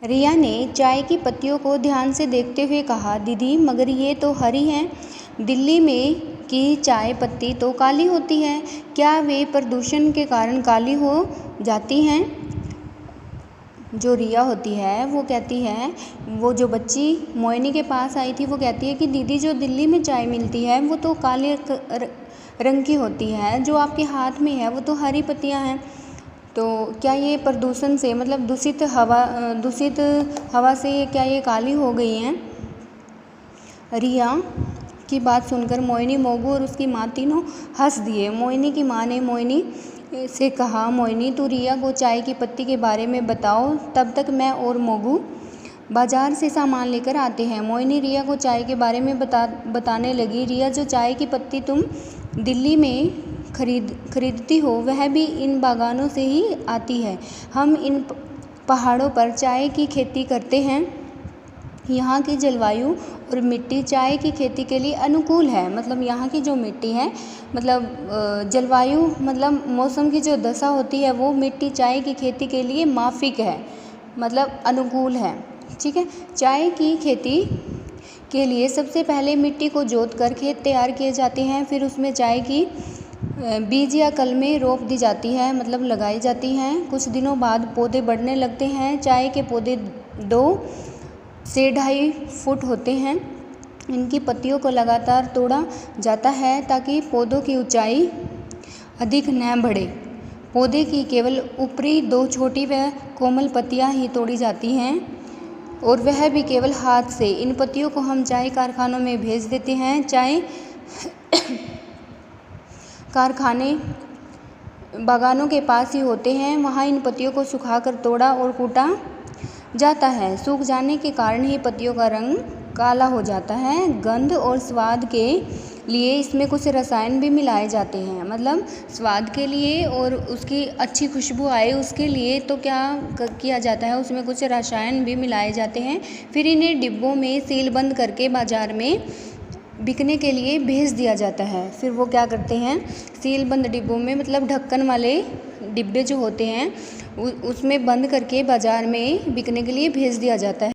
रिया ने चाय की पत्तियों को ध्यान से देखते हुए कहा, दीदी मगर ये तो हरी हैं। दिल्ली में की चाय पत्ती तो काली होती है, क्या वे प्रदूषण के कारण काली हो जाती हैं? जो रिया होती है वो कहती है, वो जो बच्ची मोहिनी के पास आई थी वो कहती है कि दीदी जो दिल्ली में चाय मिलती है वो तो काले रंग की होती है, जो आपके हाथ में है वो तो हरी पत्तियां हैं। तो क्या ये प्रदूषण से मतलब दूषित हवा से क्या ये काली हो गई हैं? रिया की बात सुनकर मोहिनी, मोगू और उसकी माँ तीनों हंस दिए। मोहिनी की माँ ने मोहिनी से कहा, मोहिनी तू रिया को चाय की पत्ती के बारे में बताओ, तब तक मैं और मोगू बाजार से सामान लेकर आते हैं। मोहिनी रिया को चाय के बारे में बताने लगी। रिया जो चाय की पत्ती तुम दिल्ली में खरीदती हो वह भी इन बागानों से ही आती है। हम इन पहाड़ों पर चाय की खेती करते हैं। यहाँ की जलवायु और मिट्टी चाय की खेती के लिए अनुकूल है। मतलब यहाँ की जो मिट्टी है, मतलब जलवायु मतलब मौसम की जो दशा होती है वो मिट्टी चाय की खेती के लिए माफिक है, मतलब अनुकूल है। ठीक है। चाय की खेती के लिए सबसे पहले मिट्टी को जोतकर खेत तैयार किए जाते हैं, फिर उसमें चाय की बीज या कलमें रोप दी जाती है, मतलब लगाई जाती हैं। कुछ दिनों बाद पौधे बढ़ने लगते हैं। चाय के पौधे 2 से 2.5 फुट होते हैं। इनकी पत्तियों को लगातार तोड़ा जाता है ताकि पौधों की ऊंचाई अधिक न बढ़े। पौधे की केवल ऊपरी 2 छोटी व कोमल पत्तियां ही तोड़ी जाती हैं, और वह भी केवल हाथ से। इन पत्तियों को हम चाय कारखानों में भेज देते हैं। चाय कारखाने बागानों के पास ही होते हैं, वहाँ इन पत्तियों को सुखाकर तोड़ा और कूटा जाता है। सूख जाने के कारण ही पत्तियों का रंग काला हो जाता है। गंध और स्वाद के लिए इसमें कुछ रसायन भी मिलाए जाते हैं, मतलब स्वाद के लिए और उसकी अच्छी खुशबू आए उसके लिए तो क्या किया जाता है, उसमें कुछ रसायन भी मिलाए जाते हैं। फिर इन्हें डिब्बों में सीलबंद करके बाज़ार में बिकने के लिए भेज दिया जाता है। फिर वो क्या करते हैं, सीलबंद डिब्बों में, मतलब ढक्कन वाले डिब्बे जो होते हैं उसमें बंद करके बाज़ार में बिकने के लिए भेज दिया जाता है।